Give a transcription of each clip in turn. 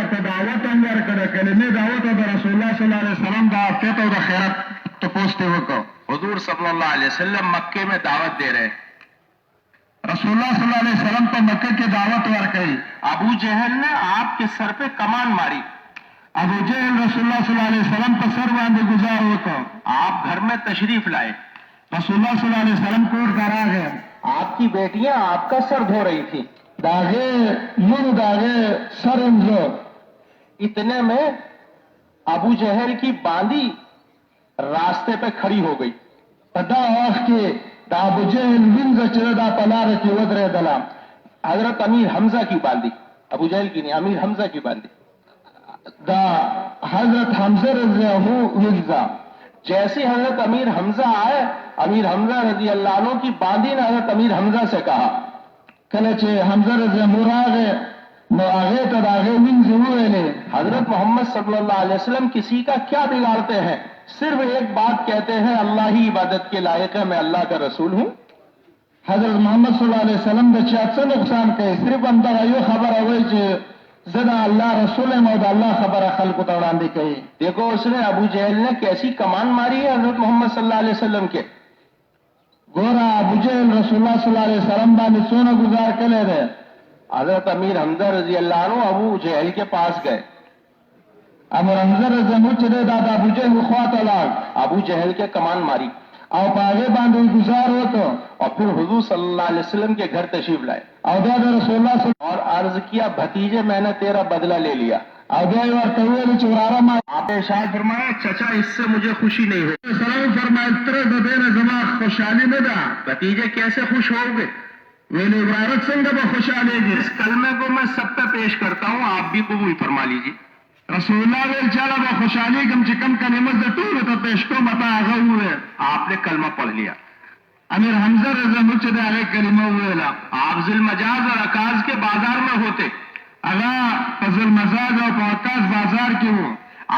ورته دعوت هم ورکړه کلمې دعوت او د رسول الله صلی الله علیه وسلم د عافیت او د خیرات تپوس ته وکړو. حضور صلی اللہ علیہ وسلم مکے میں دعوت دے رہے. رسول الله صلی الله علیه وسلم په مکه کې دعوت ورکړي. ابو جہل نے آپ کے سر پہ کمان ماری. ابو جہل رسول الله صلی الله علیه وسلم په سر باندې گزار وکړ. آپ گھر میں تشریف لائے. رسول الله صلی الله علیه وسلم کور ته راغی. آپ کی بیٹیاں آپ کا سر دھو رہی تھی. داغه لور داغه سرنزو. اتنے میں ابو جہل کی باندی راستے پہ کھڑی ہو گئی. په دا وخت کې د ابو جهل وینځ چې دا په لاره کې ودرېدله. حضرت امیر حمزہ کی باندی، ابو جہل کی نہیں، امیر حمزہ کی باندی. دا حضرت حمزہ رضی اللہ عنہ جیسے حضرت امیر حمزہ آئے، امیر حمزہ رضی اللہ عنہ کی باندی نے حضرت امیر حمزہ سے کہا. کله چې حمزہ رضی اللہ راغی نو هغه ته د هغې وینځ وویلې. حضرت محمد صلی اللہ علیہ وسلم کسی کا کیا بگاڑتے ہیں؟ صرف ایک بات کہتے ہیں اللہ ہی عبادت کے لائق ہے، میں اللہ کا رسول ہوں. حضرت محمد صلی اللہ علیہ وسلم د چا څه نقصان کوي؟ صرف همدغه یو خبره وایي چې زه د الله رسول یم او د الله خبره خلکو ته وړاندې کوي. دیکھو اس نے ابو جہل نے کیسی کمان ماری ہے حضرت محمد صلی اللہ علیہ وسلم کے. ګوره ابو جهل رسول الله صلی الله علیه وسلم باندې څونه گزار کړی دی. حضرت امیر حمزہ رضی اللہ عنہ ابو جہل کے پاس گئے. امیر حمزہ رضی اللہ عنہ چې دی دا د ابو جهل خواته لاړ. ابو جہل کے کمان ماری او په هغې باندې گزار وکړ اور پھر حضور صلی اللہ علیہ وسلم کے گھر تشریف لائے او بیا د رسول الله صلی اور عرض کیا بھتیجے میں نے تیرا بدلہ لے لیا. او بیا یې ورته وویل چې وراره ما آپ نے ارشاد فرمایا چچا اس سے مجھے خوشی نہیں ہو. سلام فرمایل تره د دې نه زما خوشحالي نه ده. بھتیجے کیسے خوش ہو گے؟ ویلې وراره څنګه به خوشحالېږي؟ اس کلمے کو میں سب پہ پیش کرتا ہوں، آپ بھی قبول فرما لیجیے. رسول الله ویل چاله به خوشحالېږم چې کوم کلمه زه ټولو ته پیش کوم تا هغه وویل. آپ نے کلمہ پڑھ لیا. امیر حمزہ رضی اللہ عنہ چې د هغې کلمه وویله. آپ ذی المجاز اور عکاظ کے بازار میں ہوتے. هغه په ذوالمجاز او په عکاظ بازار کې وو.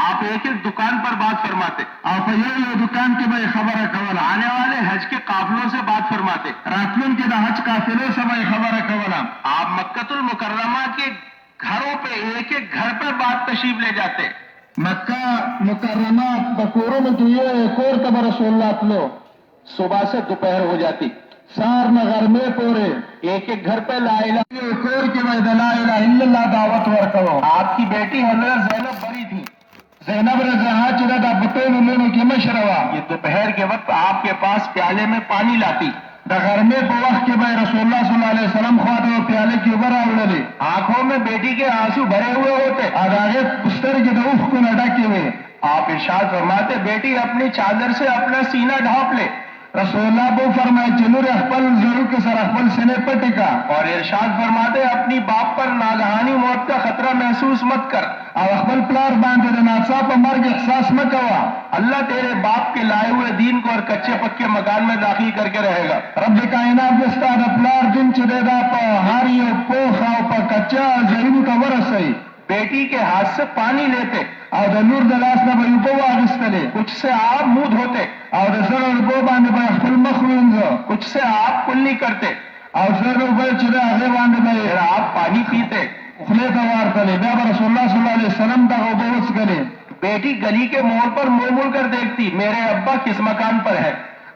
آپ ایک ایک دکان پر بات فرماتے او په یو یو دکان کې به یې خبره کوله. آنے والے حج کے قافلوں سے بات فرماتے. راتلونکي د حج قافلې سره به یې خبره کوله. آپ مکۃ المکرمہ کے گھروں پہ ایک ایک گھر پہ بات تشریف لے جاتے. مکہ مکرمہ په کورونو کې یو کور ته به رسول الله تلو. صبح سے دوپہر ہو جاتی، سار نه غرمې پورې ایک ایک گھر پہ لا الہ کور کې به د لا اله الا الله دعوت ورکوو. آپ کی بیٹی حضرت زینب بڑی تھی. زینب رضی اللہ عنہا چې دا په ټولو لونو کې مشره وه. یہ دوپہر کے وقت آپ کے پاس پیالے میں پانی لاتی. د غرمې په وخت کې به رسول الله صلی الله علیه وسلم خواته پیاله کې اوبه راوړلې. آنکھوں میں بیٹی کے آنسو بھرے ہوئے ہوتے او د هغې سترګې د اوښکو نه ډکې وې. آپ ارشاد فرماتے بیٹی اپنی چادر سے اپنا سینہ ڈھانپ لے. رسول الله بو فرمایي چې لور خپل زړه کې سره خپل سینې پټې کا. اور ارشاد فرماتے اپنی باپ پر ناگہانی موت کا خطرہ محسوس مت کر. او خپل پلار باندې د ناڅاپه مرګ احساس مه کوه. اللہ تیرے باپ کے لائے ہوئے دین کو اور کچے پکے مکان میں داخل کر کے رہے گا. رب کائنات د ستا د پلار دین چې دی دا په هر یو پوخ او په کچا ځایونو ته ورسوي. بیٹی کے ہاتھ سے پانی لیتے او د لور د لاس نه به یې اوبه واخیستلې. کچھ سے آپ منہ دھوتے او د زر اوبو باندې به خپل مخ وینځه. کچھ سے آپ کلی کرتے او زر اوبه چې د هغې باندې به پھر آپ پانی پیتے. خولې ته وارتلې. بیا به رسول الله صلی الله علیه وسلم دغه اوبه وڅښلې. بیٹی گلی کے موڑ پر منہ مڑ کر دیکھتی میرے ابا کس مکان پر ہے.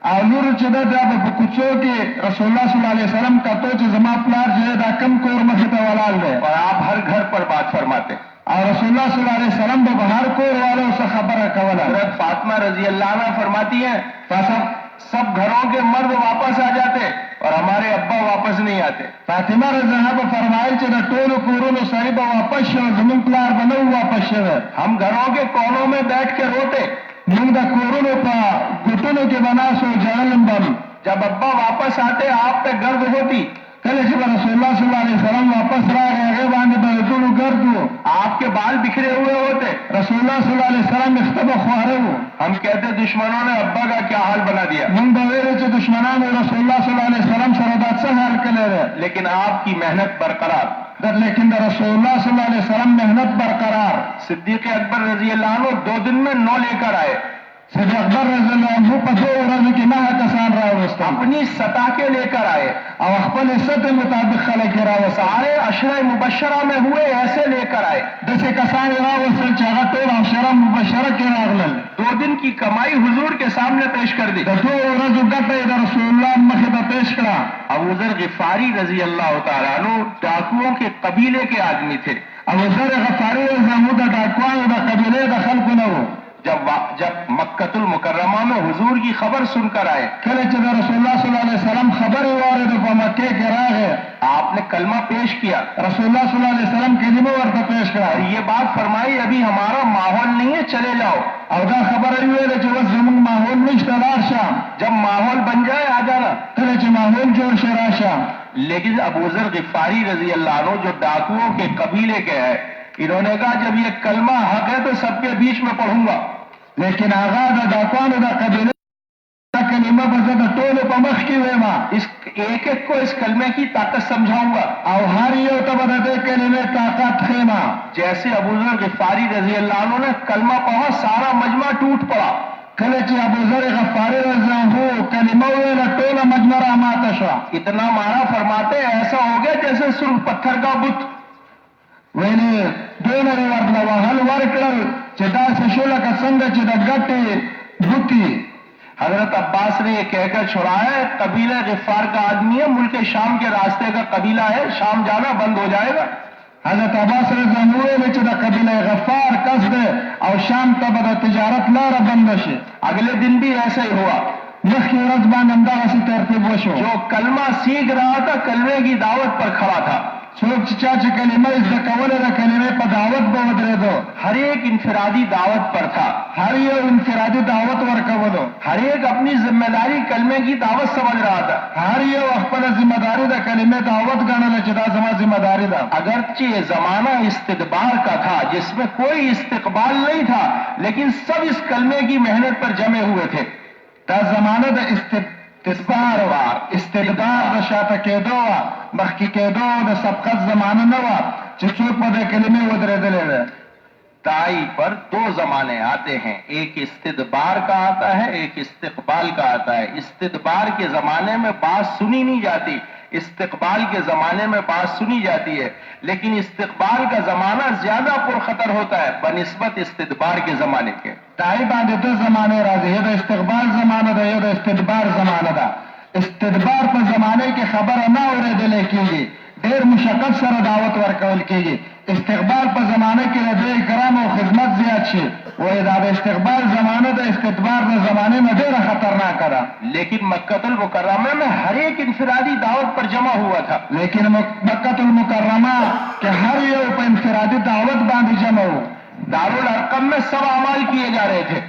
او لور چې دا په کوڅو کې رسول الله صلی الله علیه وسلم کتو چې زما پلار چې دا کم کور مخې ته ولاړ دی. اور آپ ہر گھر پر بات فرماتے. او رسول الله صلی الله علیه وسلم به هر کور والوں سے خبره کوله. حضرت فاطمہ رضی اللہ عنہ فرماتی ہیں سب گھروں کے مرد واپس آ جاتے اور ہمارے ابا واپس نہیں آتے. فاطمہ رضی اللہ عنہا فرمایل چې د ټولو کورونو سړي به واپس شو، زموږ پلار به نه واپس شوی. ہم گھروں کے کونوں میں بیٹھ کے روتے. موږ د کورونو په ګوټونو کې به ناستو ژړل به. جب ابا واپس آتے آپ پہ گرد ہوتی. کله چې به رسول الله صلی الله علیه وسلم واپس راغی هغې باندې به د ټولو ګرد و. آپ کے بال بکھرے ہوئے ہوتے. رسول الله صلی الله علیه وسلم ویښته به خواره و. ہم کہتے دشمنوں نے ابا کا کیا حال بنا دیا. موږ به ویلو چې دشمنانو رسول الله صلی الله علیه وسلم سره دا څه حال کړی دی. لیکن آپ کی محنت برقرار. لیکن د رسول الله صلی الله علیه وسلم محنت برقرار. صدیق اکبر رضی اللہ عنہ 2 دن میں 9 لے کر آئے. صدیق اکبر رضی اللہ عنہ په 2 ورځو کې 9 کسان راوستل، اپنی سطح کے لے کر آئے، او خپل سطح مطابق خلک یې راوستل. سارے عشرہ مبشرہ میں ہوئے ایسے لے کر آئے. داسې کسان یې راوستل چې هغه ټول عشره مبشره کې راغلل. 2 دن کی کمائی حضور کے سامنے پیش کر دی. د 2 ورځو ګټه یې د رسول الله مخې ته پیش کړه. ابو ذر غفاری رضی اللہ تعالیٰ عنہ ڈاکوؤں کے قبیلے کے آدمی تھے. ابو ذر غفاری رضی الله عنه د ډاکوانو د قبیلې د خلکو نه و. جب مکۃ المکرمہ میں حضور کی خبر سن کر آئے، کله چې د رسول الله صلی الله علیه وسلم خبر واورید په مکه کې راغی، آپ نے کلمہ پیش کیا، رسول الله صلی الله علیه وسلم کلمه ورته پیش اور کړه. یہ بات فرمائی ابھی ہمارا ماحول نہیں ہے، چلے جاؤ. او دا خبره یې ویله چې اوس زموږ ماحول نشته، لاړ شه. جب ماحول بن جائے آ جانا. کله چې ماحول جوړ شي راشه. لیکن ابو ذر غفاری رضی اللہ عنہ جو ڈاکوؤں کے قبیلے کے ہیں، انہوں نے کہا جب یہ کلمہ حق ہے تو سب کے بیچ میں پڑھوں گا. لیکن هغه د ډاکوانو د قبیلې دا کلمه به زه د ټولو په مخ کې وایم، اس ایک ایک کو اس کلمے کی طاقت سمجھاؤں گا. او هر یو ته به د دې کلمې طاقت ښیم. جیسے ابو ذر غفاری رضی اللہ عنہ نے کلمہ پڑھا، سارا مجمع ٹوٹ پڑا. کله چې ابو ذر غفاری رضی الله عنه کلمه ویله ټوله مجمع راماته شوه. اتنا مارا فرماتے ایسا ہو گیا جیسے سرخ پتھر کا بت. ویلې دونه یې ورله وهل ورکړل چې داسې شو لکه څنګه چې د ګټې بوټي. حضرت عباس نے یہ کہہ کر چھڑایا ہے قبیلہ غفار کا آدمی ہے، ملک شام کے راستے کا قبیلہ ہے، شام جانا بند ہو جائے گا. حضرت عباس رضی الله عنه ویل چې د قبیله غفار کس دی او شام ته به د تجارت لاره بند شي. اگلے دن بھی ایسا ہی ہوا. مخکې ورځ باندې همدغسې ترتیب وشو. جو کلمہ سیکھ رہا تھا کلمے کی دعوت پر کھڑا تھا. څوک چې چا چې کلمه زده کوله د کلمې په دعوت به ودرېدو. ہر ایک انفرادی دعوت پر تھا، هر یو انفرادي دعوت ورکولو. ہر ایک اپنی ذمہ داری کلمے کی دعوت سمجھ رہا تھا. هر یو خپل ذمہ داری د کلمې دعوت ګڼله چې دا زما ذمہ داری ده. اگرچہ یہ زمانہ استدبار کا تھا جس میں کوئی استقبال نہیں تھا، لیکن سب اس کلمے کی محنت پر جمے ہوئے تھے. دا زمانه د استدبار د شاته کېدو وه، مخکې کېدو د سبقت زمانه نه وه چې څوک په دې کلمې ودرېدلی دی. دائی پر 2 زمانے آتے ہیں، ایک استدبار کا آتا ہے، ایک استقبال کا آتا ہے. استدبار کے زمانے میں بات سنی نہیں جاتی، استقبال کے زمانے میں بات سنی جاتی ہے. لیکن استقبال کا زمانہ زیادہ پرخطر ہوتا ہے بنسبت استدبار کے زمانے کے. دائی باندې 2 زمانې راځي، یو د استقبال زمانه ده، یو د استدبار زمانه ده. استدبار په زمانه کې خبره نه اورېدلی کېږي، ډېر مشقت سره دعوت ورکول کېږي. استقبال په زمانه کې د دوی کرام او خدمت زیات شي. وایي دا د استقبال زمانه د استدبار د زمانې نه ډېره خطرناکه ده. لیکن مکۃ المکرمہ میں ہر ایک انفرادی دعوت پر جمع ہوا تھا. لیکن مکۃ المکرمہ کې هر یو په انفرادي دعوت باندې جمع و. دارالارقم میں سب اعمال کیے جا رہے تھے.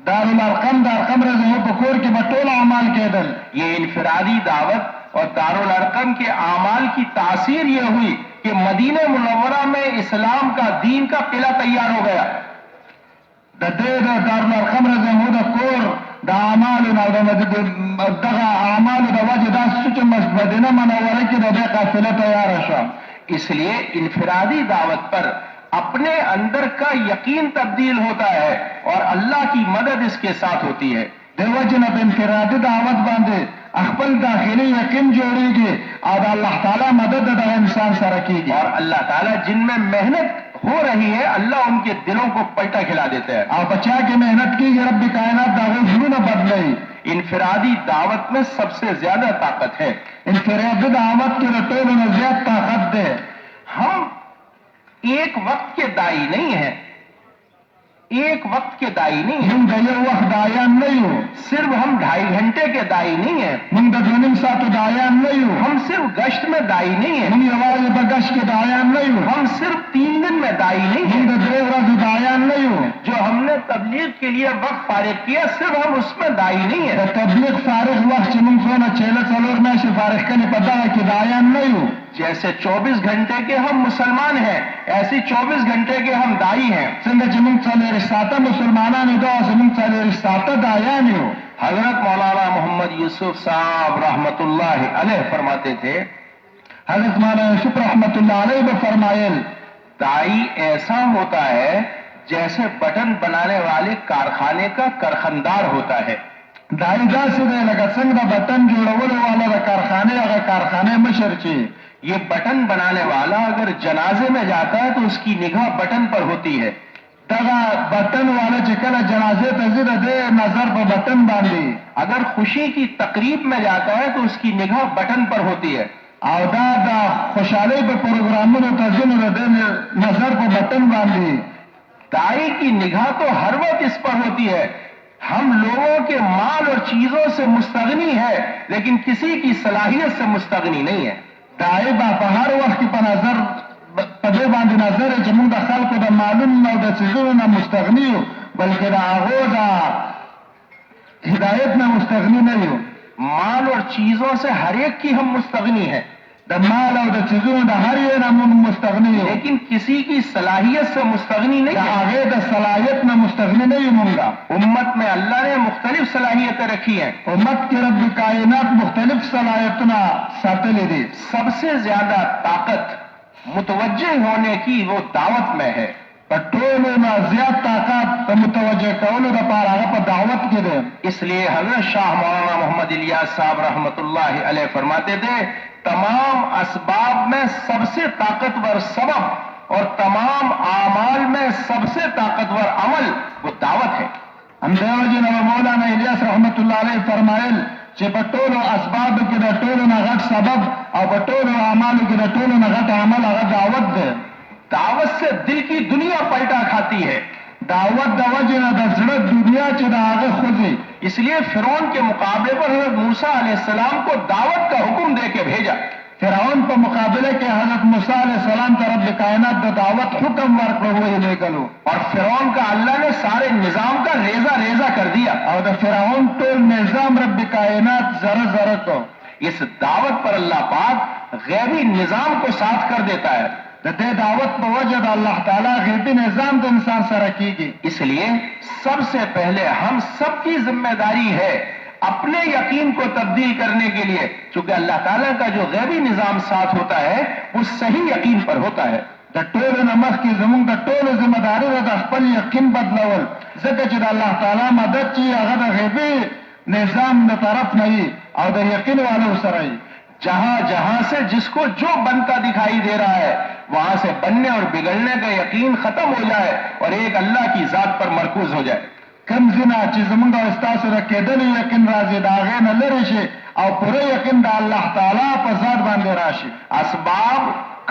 دارالارقم د ارقم رضی الله په کور کې به ټول اعمال کېدل. یہ انفرادی دعوت اور دارالارقم کے اعمال کی تاثیر یہ ہوئی کہ مدینہ منورہ میں اسلام کا دین کا قلعہ تیار ہو گیا. د دې د دارالارقم رضی الله د کور د اعمالو نه دغه اعمالو د وجه دا چې مدینه منوره کې د دې قافله تیاره شوه. اس لیے انفرادی دعوت پر اپنے اندر کا یقین تبدیل ہوتا ہے اور اللہ کی مدد اس کے ساتھ ہوتی ہے. د وجه نه په انفرادي دعوت باندې خپل داخلي یقین جوړیږي او د الله تعالی مدد د انسان سره کیږي. اور اللہ تعالیٰ جن میں محنت ہو رہی ہے اللہ ان کے دلوں کو پلٹا کھلا دیتا ہے. او بچا کې محنت کیږي رب کائنات دا زړونه بدلوي. انفرادی دعوت میں سب سے زیادہ طاقت ہے. انفرادی دعوت کې د ټولو نه زیات طاقت ده. ہم ایک وقت کے دائی نہیں ہیں، ایک وقت کے دائی نہیں ہیں. موږ د یو وخت دایان نه یو. صرف ہم 2.5 گھنٹے کے دائی نہیں ہیں. موږ د 2.5 ساعتو دایان نه یو. ہم صرف گشت میں دائی نہیں ہیں. موږ یوازې په گشت کې دایان نه یو. ہم صرف 3 دن میں دائی نہیں موږ ہیں. د 3 ورځو دایان نه یو. جو ہم نے تبلیغ کے لیے وقت فارغ کیا صرف ہم اس میں دائی نہیں د ہیں. تبلیغ فارغ وخت چې موږ څونه 4 میاشتې فارغ کړي په دغه کې دایان نه یو. جیسے 24 گھنٹے کے ہم مسلمان ہیں ایسی 24 گھنٹے کے ہم دائی ہیں. څنګه چې موږ 4 ساعته مسلمانان یو داسې موږ 4 ساعته دایان یو. حضرت مولانا محمد یوسف صاحب رحمت اللہ علیہ فرماتے تھے، حضرت مولانا یوسف رحمت اللہ علیہ به فرمایل دائی ایسا ہوتا ہے جیسے بٹن بنانے والے کارخانے کا کارخاندار ہوتا ہے. دای داسې دی لکه څنګه د بټن جوړولو والا د کارخانې هغه کارخانې مشر چې یہ بٹن بنانے والا اگر جنازے میں جاتا ہے تو اس کی نگاہ بٹن پر ہوتی ہے. دغه بټن والا چې کله جنازې ته ځي د دې نظر په بټن باندې. اگر خوشی کی تقریب میں جاتا ہے تو اس کی نگاہ بٹن پر ہوتی ہے. او دا د خوشحالۍ په پروګرامونو ته ځي نو د دې نظر په بټن باندې. دائی کی نگاہ تو ہر وقت اس پر ہوتی ہے. ہم لوگوں کے مال اور چیزوں سے مستغنی ہے لیکن کسی کی صلاحیت سے مستغنی نہیں ہے. دائی با په هر وخت کې په نظر په دې باندې نظر چې موږ د خلکو د مالونو او د څیزونو نه مستغني یو بلکې د هغو د هدایت نه مستغني نه یو. مال اور چیزوں سے ہر ایک کی ہم مستغنی ہیں د مال او د څیزونو د هر یو نه موږ مستغني یو لیکن کسی کی صلاحیت سے مستغنی د نہیں ہے. هغې د صلاحیت نه مستغني نه یو موږ. امت میں اللہ نے مختلف صلاحیتیں رکھی ہیں. امت کې رب کائنات مختلف صلاحیتونه ساتلې دي. سب سے زیادہ طاقت متوجہ ہونے کی وہ دعوت میں ہے. په ټولو نه زیات طاقت د متوجه کولو دپاره هغه په دعوت کې دی. اس لیے حضرت شاہ مولانا محمد الیاس صاحب رحمۃ اللہ علیہ فرماتے تھے تمام اسباب میں سب سے طاقتور سبب اور تمام اعمال میں سب سے طاقتور عمل وہ دعوت ہے. همدغه جناب مولانا الیاس رحمت الله علیه فرمایل چې په ټولو اسبابو کې د ټولو نه غټ سبب او په ټولو اعمالو کې د ټولو نه غټ عمل هغه دعوت دی. دعوت سے دل کی دنیا پلٹا کھاتی ہے. دعوت د وجه نه د زړه دنیا چې د هغه خوځي. اس لیے فرعون کے مقابلے پر حضرت موسیٰ علیہ السلام کو دعوت کا حکم دے کے بھیجا. فرعون په مقابله کې حضرت موسی علیہ السلام ته رب کائنات د دعوت حکم ورکړو وی لګلو. اور فرعون کا اللہ نے سارے نظام کا ریزہ ریزہ کر دیا او د فرعون ټول نظام رب کائنات ذره ذره کو. اس دعوت پر اللہ پاک غیبی نظام کو ساتھ کر دیتا ہے. د دې دعوت په وجه د الله تعالی غیبی نظام د انسان سره کیږي. اس لیے سب سے پہلے ہم سب کی ذمہ داری ہے اپنے یقین کو تبدیل کرنے کے لیے چونکہ اللہ تعالیٰ کا جو غیبی نظام ساتھ ہوتا ہے وہ صحیح یقین پر ہوتا ہے. د ټولو نه مخکې زموږ د ټولو ذمہ داري ده د خپل یقین بدلول ځکه چې د الله تعالی مدد چې هغه د غیبي نظام د طرف نه وي او د یقین والو سره وي. جہاں جہاں سے جس کو جو بنتا دکھائی دے رہا ہے وہاں سے بننے اور بگڑنے کا یقین ختم ہو جائے اور ایک اللہ کی ذات پر مرکوز ہو جائے. کم ځینه چې زموږ او ستاسو د کېدلو یقین راځي د هغې نه لرې شي او پوره یقین د الله تعالی په ذات باندې راشي. اسباب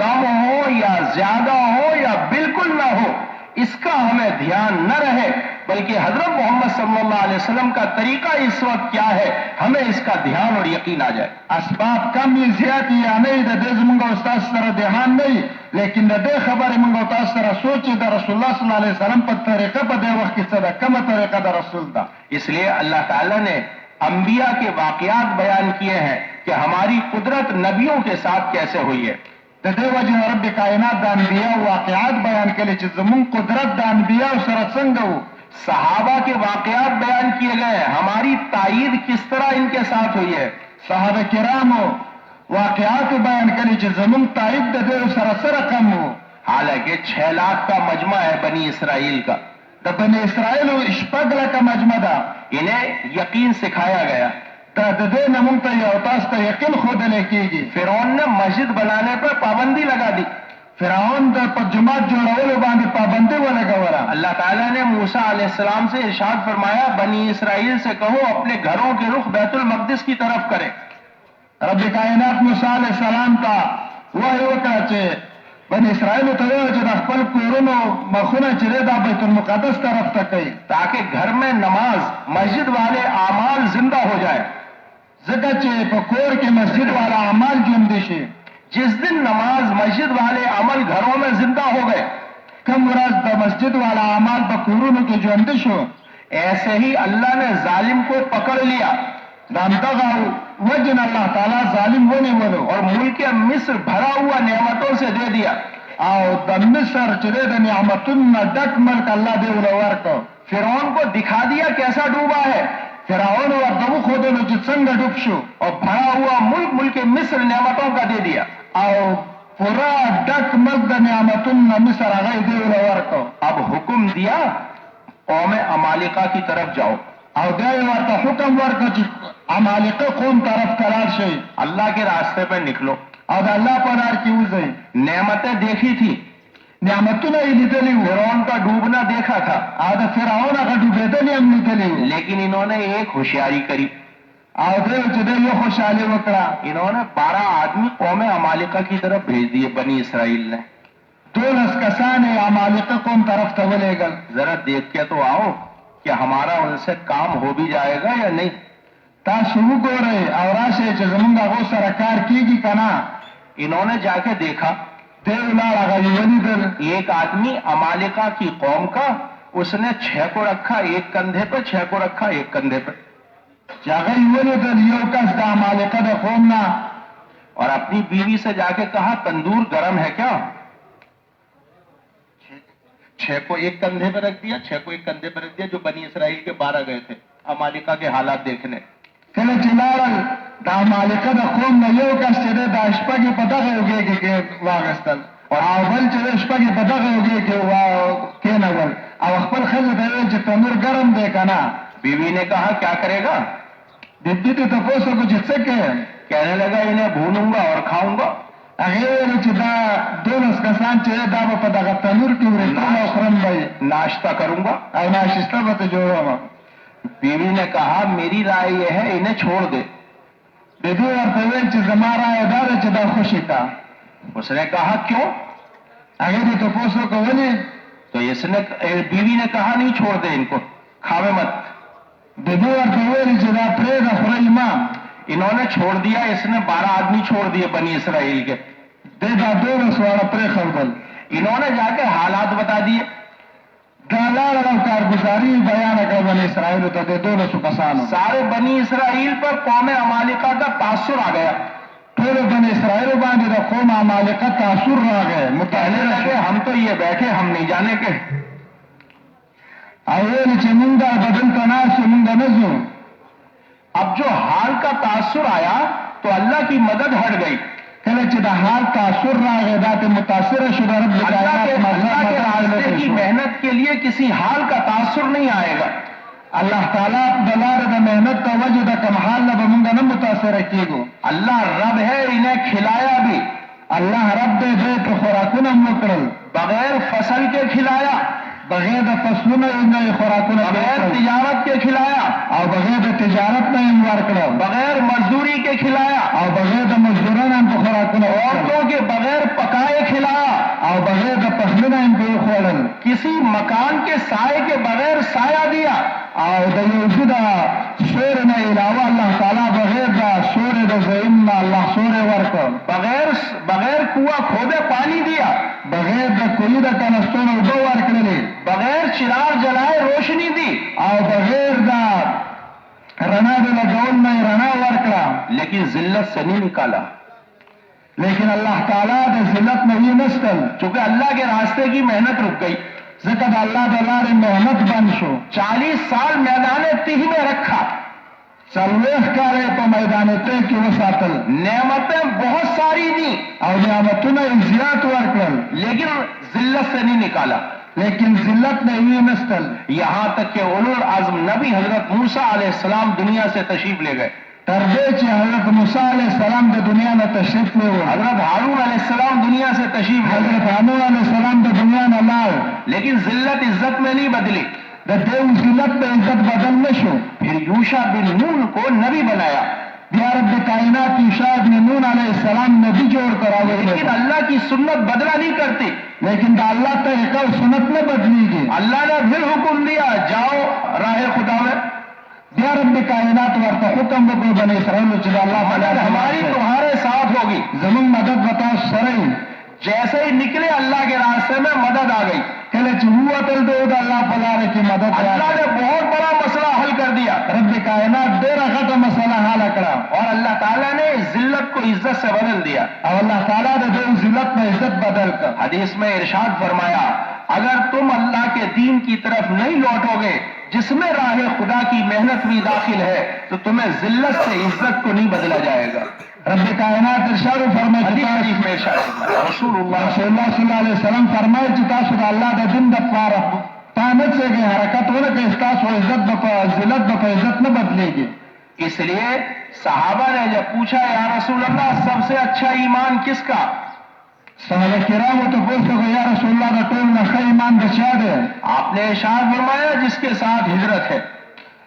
کم ہو یا زیادہ ہو یا بالکل نہ ہو اس کا ہمیں دھیان نہ رہے بلکہ حضرت محمد صلی اللہ علیہ وسلم کا طریقہ اس وقت کیا ہے ہمیں اس کا دھیان اور یقین آ جائے. اسباب کم یا زیات یا نه د دې زموږ او ستاسو سره دهان نه لیکن د دې خبرې موږ او تاسو سره سوچ د رسول الله صلی الله علیه وسلم په طریقه په دې وخت کې څه ده کومه طریقه د رسول ده. اس لیے اللہ تعالیٰ نے انبیاء کے واقعات بیان کیے ہیں کہ ہماری قدرت نبیوں کے ساتھ کیسے ہوئی ہے. د دې وجه رب کائنات د انبیاء واقعات بیان کړي چې زموږ قدرت د انبیاء سره څنګه وو. صحابہ کے واقعات بیان کیے گئے ہماری تائید کس طرح ان کے ساتھ ہوئی ہے. صحابه کرامو واقعات بیان کړي چې زموږ تائید د دې سره سره کم وو. حالانکہ 6 لاکھ کا مجمع ہے بنی اسرائیل کا. د بنی اسرائیل شپږ لکه مجمع ده. انہیں یقین سکھایا گیا. د دې نه موږ ته یو تاسو ته یقین ښودلی کېږي. فرعون نے مسجد بنانے پر پابندی لگا دی. فرعون د په جومات جوړولو باندې پابندي ولګوله. اللہ تعالیٰ نے موسیٰ علیہ السلام سے ارشاد فرمایا بنی اسرائیل سے کہو اپنے گھروں کے رخ بیت المقدس کی طرف کرے. رب کائنات موسی علیہ السلام ته وحی وکړه چې بنی اسرائیل ته وایي چې د خپل کورونو مخونه چې دی دا بیت المقدس طرف ته کوي تاکہ گھر میں نماز مسجد والے اعمال زندہ ہو جائے. ځکه چې په کور کې مسجد والا اعمال ژوندي شي. جس دن نماز مسجد والے عمل گھروں میں زندہ ہو گئے کم ورځ د مسجد والا اعمال په کورونو کې ژوندي شو ایسے ہی اللہ نے ظالم کو پکڑ لیا. د همدغه وجه الله تعالی ظالم ونیولو اور ملک مصر بھرا ہوا نعمتوں سے دے دیا. او د مصر چې د نعمتونو ډک ملک الله دی ورکړ. فرعون کو دکھا دیا کیسا ڈوبا ہے. فرعون ورته وښودلو چې څنګه ډوب شو اور بھرا ہوا ملک مصر نعمتوں کا دے دیا. او پورا ڈک مزد نعمتن مصر اغی دیو لورکو. اب حکم دیا قوم عمالقہ کی طرف جاؤ. او دیو ورطا حکم ورکو چی عمالقه قوم طرف تلار شئی اللہ کے راستے پہ نکلو. او دا اللہ پدار کی وزئی. نعمتیں دیکھی تھی، نعمتونه یې لیدلي وو، فرعون کا ڈوبنا دیکھا تھا، او د فرعون هغه ډوبېدل یې هم لیدلي وو. لیکن انہوں نے ایک ہوشیاری کری. او دی چې دی یو خوشحالي وکړه، انہوں نے 12 آدمی قوم عمالقہ کی طرف بھیج دیے بنی اسرائیل نے. 12 کسان یې عمالقه قوم طرف ته ولېږل. ذرا دیکھ کے تو آؤ کہ ہمارا ان سے کام ہو بھی جائے گا یا نہیں. تاسو وګورئ او راشئ چې زمونږ هغو سره کار کېږي که نه. انہوں نے جا کے دیکھا، دی ولاړ هغه یې ولیدل. ایک آدمی عمالقہ کی قوم کا، اس نے 6 کو رکھا ایک کندھے پہ، 6 کو رکھا ایک کندھے پہ، چې هغه یې ولیدل یو کس د عمالقه د قوم نه. اور اپنی بیوی سے جا کے کہا تندور گرم ہے کیا؟ 6 کو ایک کندھے پہ رکھ دیا، 6 کو ایک کندھے پہ رکھ دیا. جو بنی اسرائیل کے 12 گئے تھے عمالقہ کے حالات دیکھنے. کله چې لاړل د عمالقه د قوم نه یو کس چې دی دا شپږې په دغه اوږې کې واغېستل، او بل چې دی شپږې په دغه اوږې کې کېنول، او خپل ښځې ته یې ویل چې تنور ګرم دی که نه. بیوی نے کہا کیا کرے گا؟ ببي ته تپوس وکړو چې څه کوې؟ کہنے لگا انہیں بھونوں گا اور کھاؤں گا. هغې ویل چې دا 12 کسان چې دی دا به په دغه تنور کې ورېتون او خورم به یې ناشتہ کروں گا. او ناشسته به ته جوړوم. بیوی نے کہا میری رائے یہ ہے انہیں چھوڑ دے. ببي ورته ویل چې زما رایه دا ده چې دا خوشي کا. اس نے کہا کیوں؟ هغې ته تپوس وکړو ولې؟ تو بیوی نے کہا نہیں چھوڑ دے ان کو، کھاوے مت. ببي ورته ویل چې دا پرېږده خورئ ما. انہوں نے چھوڑ دیا، اس نے 12 آدمی چھوڑ دیے بنی اسرائیل کے. دی دا 12 واړه پرېښودل. انہوں نے جا کے حالات بتا دیے. دا لاړل او کارګزاري بیانه کړه بني اسرائیلو ته د 12 کسانو. سارے بنی اسرائیل پر قوم عمالقہ کا تاثر آ گیا. ټول بني اسرائیلو باندې د قوم عمالقه تاثر راغی. کہنے متحلل لگے شو. ہم تو یہ بیٹھے ہم نہیں جانے کے. او ویل چې مونږ دا بدل ته ناست یو، مونږ نه ځو. اب جو حال کا تاثر آیا تو اللہ کی مدد ہٹ گئی. کله چې د حال تاثر راغی دا ته متاثره شو د رب اللہ کے راستے کی کائنات. محنت کے لیے کسی حال کا تاثر نہیں آئے گا. الله تعالی د لارې د محنت ته وجه د کوم حال نه به مونږ نه متاثره کېږو. اللہ رب ہے، انہیں کھلایا بھی، الله رب دې دوی ته خوراکونه هم وکړل، بغیر فصل کے کھلایا، بغیر د فصلونو نه خوراکونه بغیر ورکړل، تجارت کے کھلایا، او بغیر د تجارت نه هم ورکړل، بغیر مزدوری کے کھلایا، او بغیر د مزدورانو هم خوراکونه ورکړل، عورتوں کے بغیر پکائے کھلایا، او بغیر د پخلونه هم خوړل، کسی مکان کے سائے کے بغیر سایہ دیا، او د یو د سور نه علاوه الله تعالی بغیر د سور د زین نه الله سور ورکړ، بغیر کنواں کھودے پانی دیا، بغیر د کوی د کنستون او دو ورکړلې، بغیر چراغ جلائے روشنی دی، او بغیر د رڼا د لګول نه رڼا ورکړه. لیکن ذلت سے نہیں نکالا. لیکن اللہ تعالیٰ د ذلت نه یې نستل، چونکہ اللہ کے راستے کی محنت رک گئی. ځکه د الله د لارې محنت بند شو. 40 سال میدان تیہ میں رکھا، 40 کاله په میدان ته کې وساتل، نعمتیں بہت ساری دی، او نعمتونه یې زیات ورکړل، لیکن ذلت سے نہیں نکالا. لیکن ذلت نه یې نستل. یہاں تک کہ اولو العزم نبی حضرت موسیٰ علیہ السلام دنیا سے تشریف لے گئے. تر دې چې حضرت موسی علیہ السلام د دنیا نه تشریف وړي، حضرت ہارون علیہ السلام دنیا سے تشریف لے گئے، حضرت هارون علیہ السلام د دنیا نه لاړ، لیکن ذلت عزت میں نہیں بدلی. د دې ذلت په عزت بدل نشو. پھر یوشع بن نون کو نبی بنایا، بیا رب کائنات یوشع ابن نون علیہ السلام نبی جوړ کراوه. لیکن اللہ کی سنت بدلا نہیں کرتی. لیکن د الله طریقه او سنت نه بدلیږي. اللہ نے پھر حکم دیا جاؤ راہ خدا میں. بیا رب کائنات ورته حکم وکړ بني اسرائیل چې د الله مدد تعالی ہماری تمہارے ساتھ ہوگی. زمون مدد بتاو سره. جیسے ہی نکلے اللہ کے راستے میں مدد آ گئی. کله چې ووتل د الله په لاره کې مدد اللہ راغی. نے بہت بڑا مسئلہ حل کر دیا، رب کائنات ډېره غټه مسله حل کړه، اور اللہ تعالیٰ نے ذلت کو عزت سے بدل دیا. او الله تعالی د دې ذلت نه عزت بدل کړ. حدیث میں ارشاد فرمایا اگر تم اللہ کے کے دین کی طرف نہیں لوٹو گے جس میں راہ خدا کی محنت بھی داخل ہے تو تمہیں ذلت سے عزت کو نہیں بدلا جائے گا. رب کائنات ارشاد فرمائے حدیث میں ارشاد ہے رسول اللہ صلی اللہ صلی اللہ علیہ وسلم فرمائے چې تاسو د الله د دین د پاره تانت سے حرکت ورکړئ تاسو عزت په ذلت په عزت نه بدلېږي. اس لیے صحابہ نے جب پوچھا یا رسول اللہ سب سے اچھا ایمان کس کا؟ صحابہ کرامو ته پوښتنه وکړه یا رسول الله د ټول نه ښه ایمان د چا دی؟ آپ نے ارشاد فرمایا جس کے ساتھ ہجرت ہے.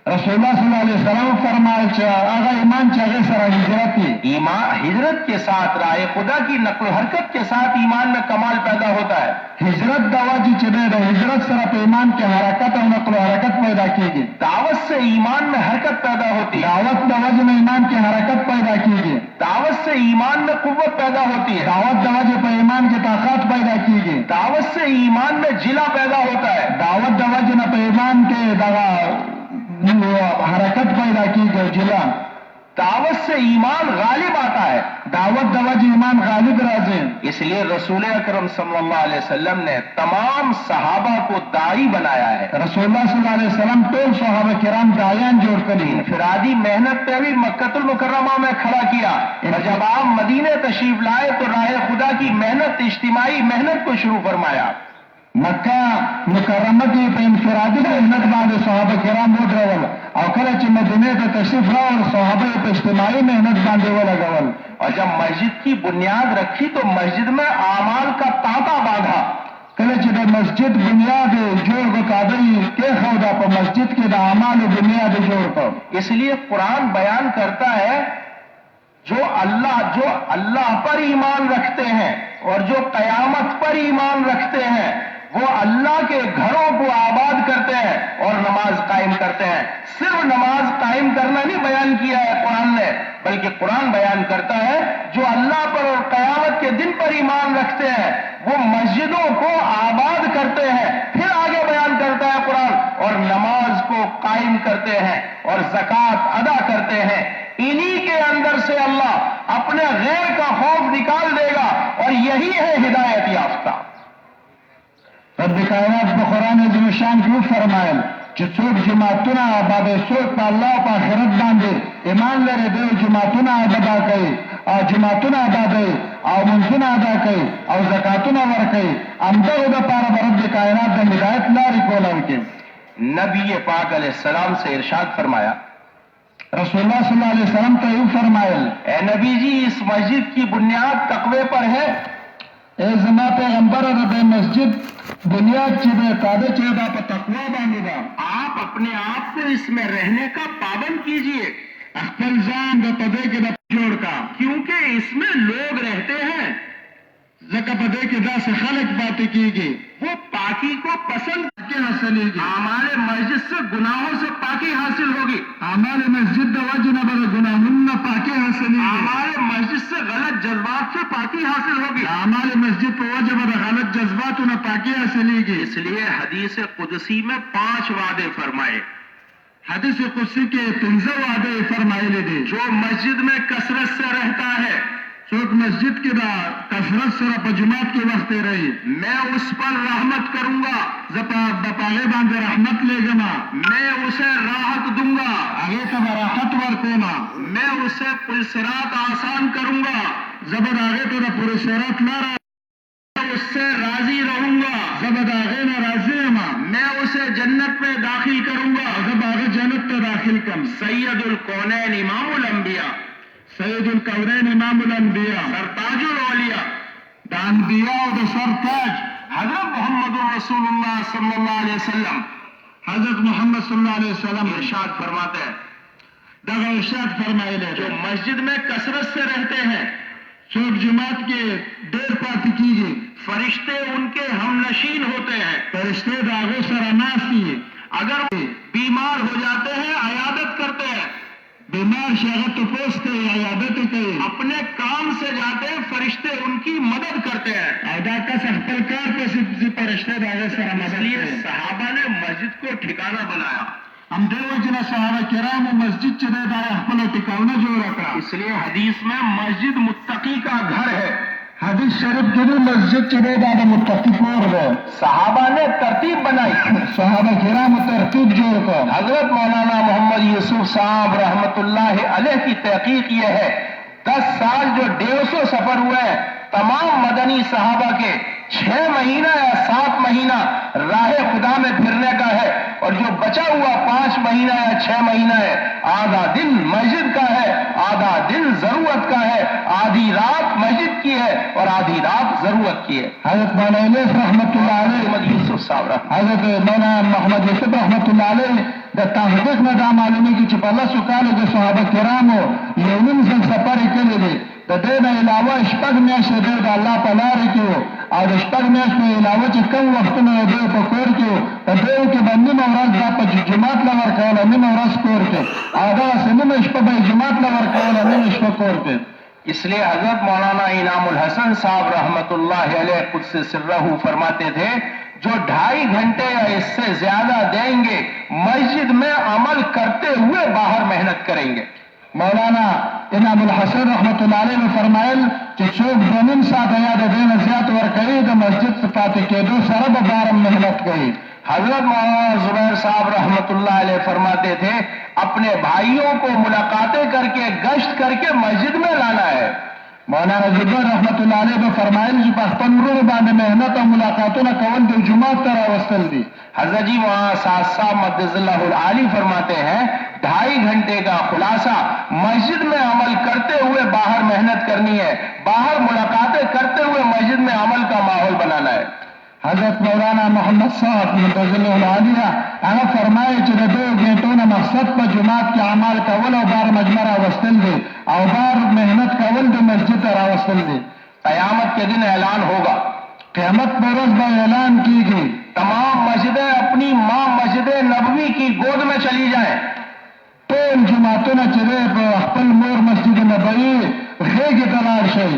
رسول اللہ صلی اللہ علیہ وسلم فرمائے چې هغه ایمان چې هغه سره ہجرت دی. ایمان ہجرت کے ساتھ راہ خدا کی نقل و حرکت کے ساتھ ایمان میں کمال پیدا ہوتا ہے. ہجرت د واجب چې دی د ہجرت سره په ایمان کې حرکت او نقل و حرکت پیدا کیږي. دعوت سے ایمان میں حرکت پیدا ہوتی ہے. دعوت د واجب ایمان کې حرکت پیدا کیږي. دعوت سے ایمان میں قوت پیدا ہوتی ہے. دعوت د واجب په ایمان کې طاقت پیدا کیږي. دعوت سے ایمان میں جلا پیدا ہوتا ہے. دعوت د واجب په ایمان کې دغه حرکت پیدا کیږي. جلا دعوت سے ایمان غالب آتا ہے. دعوت د واجب ایمان غالب راځي. اس لیے رسول اکرم صلی اللہ علیہ وسلم نے تمام صحابہ کو داعی بنایا ہے. رسول اللہ صلی اللہ علیہ وسلم ټول صحابہ کرام داعیان جوړ کړي. انفرادی محنت پہ بھی مکۃ المکرمہ میں کھڑا کیا اور جب آپ مدینے تشریف لائے تو راہ خدا کی محنت اجتماعی محنت کو شروع فرمایا. مکہ مکرمه کې په انفرادي محنت باندې صحابه کرام ودرول او کله چې مدینه ته تشریف راوړل صحابه په اجتماعي محنت باندې ولګول. اور جب مسجد کی بنیاد رکھی تو مسجد میں اعمال کا تانتا باندھا. کله چې د مسجد بنیاد جوړ وکړي کې خودا په مسجد کې د اعمال بنیاد جوړ کړ. اس لیے قرآن بیان کرتا ہے جو اللہ پر ایمان رکھتے ہیں اور جو قیامت پر ایمان رکھتے ہیں وہ اللہ کے گھروں کو آباد کرتے ہیں اور نماز قائم کرتے ہیں. صرف نماز قائم کرنا نہیں بیان کیا ہے قرآن نے بلکہ قرآن بیان کرتا ہے جو اللہ پر اور قیامت کے دن پر ایمان رکھتے ہیں وہ مسجدوں کو آباد کرتے ہیں. پھر آگے بیان کرتا ہے قرآن اور نماز کو قائم کرتے ہیں اور زکوٰۃ ادا کرتے ہیں. انہی کے اندر سے اللہ اپنے غیر کا خوف نکال دے گا اور یہی ہے ہدایت یافتہ. رب کائنات په قرآن عظیم شان کې فرمایل چې څوک جماعتونه آبادوي څوک په الله او په آخرت باندې ایمان لري دی جماعتونه ادا کوي او جماعتونه آبادوي او منځونه ادا کوي او زکاتونه ورکوي همدغو دپاره به رب کائنات د هدایت لارې کولاوي. نبی پاک علیہ السلام سے ارشاد فرمایا رسول اللہ صلی اللہ علیہ وسلم ته یو فرمایل اے نبی جی اس مسجد کی بنیاد تقوی پر ہے. اے زما پیغمبر د مسجد بنیاد چې د تابع چې دا په تقوا باندې ده. آپ اپنے آپ کو اس میں رہنے کا پابند کیجئے. خپل ځان د پدې کې د جوړ کا کیونکہ اس میں لوگ رہتے ہیں ځکه پدې کې داسې خلک پاتې کیږي وہ پاکی کو پسند کې حاصلېږي. ہمارے مسجد سے گناہوں سے پاکی حاصل ہوگی. اعمال مسجد د وجه نه به ګناهونو پاکي حاصلېږي. ہمارے مسجد سے غلط جذبات سے پاکی حاصل ہوگی. اعمال مسجد په وجه به غلط جذباتو نه پاکي حاصلېږي. اس لیے حدیث قدسی میں 5 وعدے فرمائے. حدیث قدسی کې 15 وعدے فرمایلي دي. جو مسجد میں کثرت سے رہتا ہے څوک مسجد کې دا کثرت سره په جماعت کې وخت رہی میں اس پر رحمت کروں گا. زپا بپاغه باندې رحمت لګم. میں اسے راحت دوں گا. هغه ته راحت ورکوم. میں اسے پل صراط آسان کروں گا. زبر هغه ته پوره صراط لاره میں اس سے راضی رہوں گا. زبر هغه نه راضی یم. میں اسے جنت میں داخل کروں گا. زبر هغه جنت ته داخل کم. سید الکونین امام الانبیاء سید الکونین امام الانبیاء سرتاج الاولیاء د انبیاء او د سرتاج حضرت محمد رسول اللہ صلی اللہ علیہ وسلم حضرت محمد صلی اللہ علیہ وسلم ارشاد فرماتے ہیں دغه ارشاد فرمایلی جو مسجد میں کثرت سے رہتے ہیں څوک جماعت کې ډېر پاتې کیږي فرشتے ان کے ہم نشین ہوتے ہیں. فرشتے د هغو سره ناست دي. اگر بیمار ہو جاتے ہیں عیادت کرتے ہیں. بیمار شاغت تو پوچھتے عیادت کوي. اپنے کام سے جاتے ہیں فرشتے ان کی مدد کرتے ہیں. او دا کس خپل کار پسې فرشتے د هغه سره اس مدد لیے کوي. صحابہ نے مسجد کو ٹھکانہ بنایا. هم دې وجه صحابه کرامو مسجد چې دا خپل ټکاونه جوړ کړه. اس لیے حدیث میں مسجد متقی کا گھر ہے. حدیث شریف کی بھی مسجد چلے دا متفق کور ہے. صحابہ نے ترتیب بنائی. صحابہ کرام ترتیب جوڑ کر حضرت مولانا محمد یوسف صاحب رحمت اللہ علیہ کی تحقیق یہ ہے 10 سال جو 150 سفر ہوئے ہیں تمام مدنی صحابہ کے 6 مہینہ یا 7 مہینہ راہ خدا میں پھرنے کا ہے اور جو بچا ہوا 5 مہینہ یا 6 مہینہ ہے آدھا دن مسجد کا ہے آدھا دن ضرورت کا ہے آدھی رات مسجد کی ہے اور آدھی رات ضرورت کی ہے. حضرت مولانا رحمت اللہ علیہ محمد یوسف صاحب حضرت مولانا محمد یوسف رحمت اللہ علیہ د تحقیق نه دا معلومی کی چې په لسو کالو د صحابه کرامو یو نیم ځل سفر کړی دی. د دې نه علاوه شپږ میاشتې دوی د الله په لارې کې وو او د شپږ میاشتې علاوه چې کوم وختونه دوی په کور کې وو په دوی کې به نیمه ورځ دا په جومات له ورکوله نیمه ورځ کور کې او دغسې نیمه شپه به یې جومات له ورکوله نیمه شپه کور کې. اس لیے حضرت مولانا انعام الحسن صاحب رحمت اللہ علیہ قدس سرہ فرماتے تھے جو 2.5 گھنٹے یا اس سے زیادہ دیں گے مسجد میں عمل کرتے ہوئے باہر محنت کریں گے. مولانا انعام الحسن رحمت اللہ علیہ نے فرمائل کہ څوک 2.5 ساعت یا د دې نه زیات ورکوي د مسجد پاتې کېدو سره به بار محنت کوي. حضرت مولانا زبیر صاحب رحمت اللہ علیہ فرماتے تھے اپنے بھائیوں کو ملاقاتیں کر کے گشت کر کے مسجد میں لانا ہے. مولانا زبیر رحمت اللہ علیہ به فرمایل چې په خپل ورونو باندې محنت او ملاقاتونه کول د جمعات ته راوستل دي. حضرت جی وہاں صاحب مدذ اللہ العالی فرماتے ہیں 2.5 گھنٹے کا خلاصہ مسجد میں عمل کرتے ہوئے باہر محنت کرنی ہے باہر ملاقاتیں کرتے ہوئے مسجد میں عمل کا ماحول بنانا ہے. حضرت مولانا محمد صاحب مدذ اللہ العالی هغه فرمایي چې د 2 غنټو نه مقصد په جمعات کې اعمال کول او بار مجمع راوستل دي او بار محنت کول د مسجد ته راوستل دي. قیامت کے دن اعلان ہوگا قیامت پر روز به اعلان کیږي تمام مسجدیں اپنی ماں مسجد نبوی کی گود میں چلی جائیں. ټول جماعتونه چې دی په خپل مور مسجد نبوي غېږې ته لاړ شي.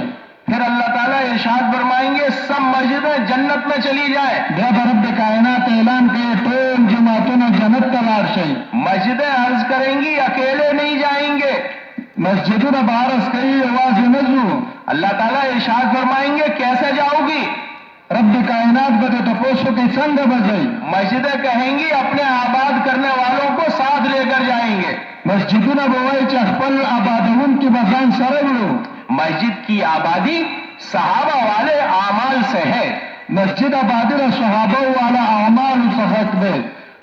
پھر اللہ تعالیٰ ارشاد فرمائیں گے سب مسجدیں جنت میں چلی جائیں. بیا به رب کائنات اعلان کوي ټول جماعتونه جنت ته لاړ شي. مسجدیں عرض کریں گی اکیلے نہیں جائیں گے. مسجدونه به عرض کوي یوازې نه ځو. اللہ تعالیٰ ارشاد فرمائیں گے کیسے جاؤ گی. رب کائنات به ته تپوسو کوي څنګه به ځئ. مسجدیں کہیں گی اپنے آباد کرنے والوں کو ساتھ لے کر جائیں گے. مسجدونه به وایي چې خپل آبادونکي به ځان سره وړو. مسجد کی آبادی صحابہ والے اعمال سے ہے. مسجد آبادی را صحابہ والا اعمال څخه ده.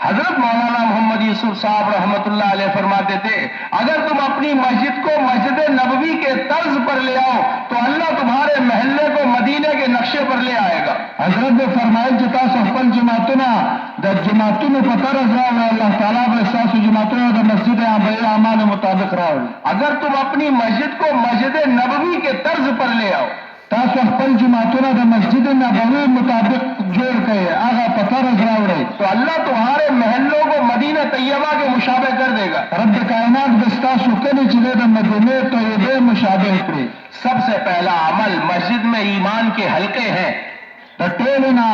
حضرت مولانا محمد یوسف صاحب رحمت اللہ علیہ فرماتے تھے اگر تم اپنی مسجد کو مسجد نبوی کے طرز پر لے آؤ تو اللہ تمہارے محلے کو مدینے کے نقشے پر لے آئے گا. حضرت نے فرمائل چې تاسو خپل جماعتونه د جماعتونو په طرز راوړئ الله تعالی به تاسو جماعتونه د مسجد اعمال مطابق راوړي. اگر تم اپنی مسجد کو مسجد نبوی کے طرز پر لے آؤ تاسو خپل جماعتونه د مسجد نبوی مطابق جوړ کړئ هغه په طرز راوړئ تو اللہ تمہارے محلوں کو مدینہ طیبہ کے مشابہ کر دے گا. رب کائنات به تاسو کلی چې د مدینه طیبه مشابه کړي. سب سے پہلا عمل مسجد میں ایمان کے حلقے ہیں. د ټولنا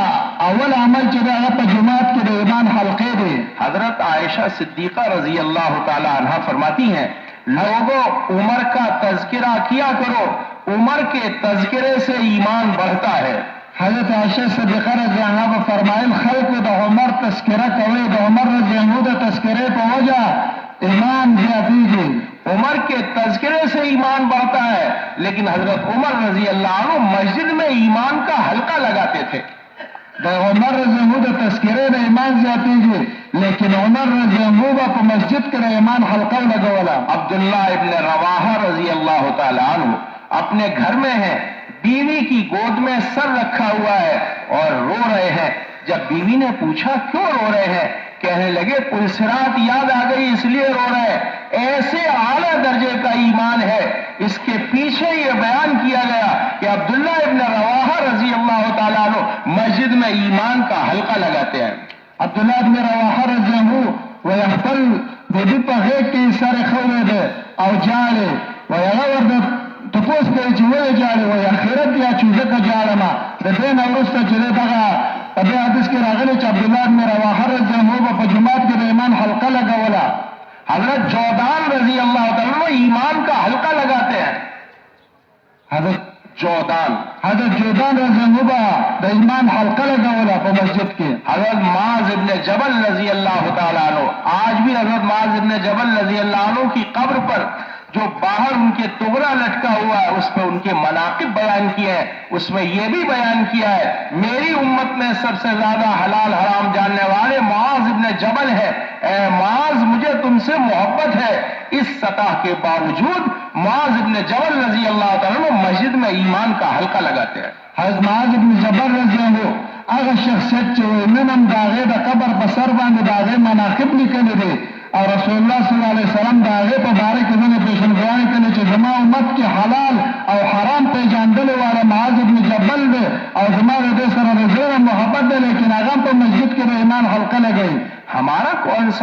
اول عمل چې هغه په جماعت کې د ایمان حلقې دي. حضرت عائشہ صدیقہ رضی اللہ تعالی عنہا فرماتی ہیں لوگوں عمر کا تذکرہ کیا کرو عمر کے تذکرے سے ایمان بڑھتا ہے. حضرت عائشہ صدیقہ رضی اللہ عنہا فرمایل خلق د عمر تذکرہ کوي د عمر رضی اللہ عنہ د تذکرے په وجہ ایمان زیاتیږي. عمر کے تذکرے سے ایمان بڑھتا ہے لیکن حضرت عمر رضی اللہ عنہ مسجد میں ایمان کا حلقہ لگاتے تھے. د عمر رضی اللہ عنہ د تذکرے د ایمان زیاتیږي لیکن عمر رضی اللہ عنہ په مسجد کې د ایمان حلقہ لګولا. عبداللہ ابن رواحہ رضی اللہ تعالی عنہ اپنے گھر میں ہیں بیوی کی گود میں سر رکھا ہوا ہے اور رو رہے ہیں. جب بیوی نے پوچھا کیوں رو رہے ہیں کہنے لگے پلسرات یاد آ گئی اس لیے رو رہے ہیں. ایسے اعلیٰ درجے کا ایمان ہے. اس کے پیچھے یہ بیان کیا گیا کہ عبداللہ ابن رواحہ رضی اللہ تعالیٰ عنہ مسجد میں ایمان کا حلقہ لگاتے ہیں. عبداللہ ابن رواحہ رضی اللہ عنہ ويخبل بدي په هيك سر خوله ده او جاله ويغور ده تپوس کوي چې وای جاړي وای اخرت یا چې زکه جاړه ما د دې نو ورسته چې دغه په حدیث کې راغلی چې عبد الله بن رواحه رضی الله عنه په جمعات کې د ایمان حلقه لګولا. حضرت جودان رضی اللہ تعالیٰ عنہ ایمان کا حلقہ لگاتے ہیں. حضرت جودان. حضرت جودان رضی اللہ عنہ د ایمان حلقه لګوله په مسجد کې. حضرت معاذ ابن جبل رضی اللہ تعالیٰ عنہ، آج بھی حضرت معاذ ابن جبل رضی اللہ عنہ کی قبر پر جو باہر ان کے تغرا لٹکا ہوا ہے اس پہ ان کے مناقب بیان کیا ہے. اس میں یہ بھی بیان کیا ہے میری امت میں سب سے زیادہ حلال حرام جاننے والے معاذ ابن جبل ہے. اے معاذ مجھے تم سے محبت ہے. اس سطح کے باوجود معاذ ابن جبل رضی اللہ تعالیٰ عنہ مسجد میں ایمان کا حلقہ لگاتے ہیں. حضرت معاذ ابن جبل رضی اللہ عنہ هغه شخصیت چې نن هم د هغې د قبر په سر باندې د هغې مناقب لیکلي دي او رسول الله صلی الله علیه وسلم د هغې په باره کې ځینې پیشنګویانې کړي چې زما امت کې حلال او حرام پیژندلو والا معاذ ابن جبل دی او زما د دې سره د زړه محبت دی، لیکن هغه په مسجد کې د ایمان حلقه لګوي. ہمارا کون سا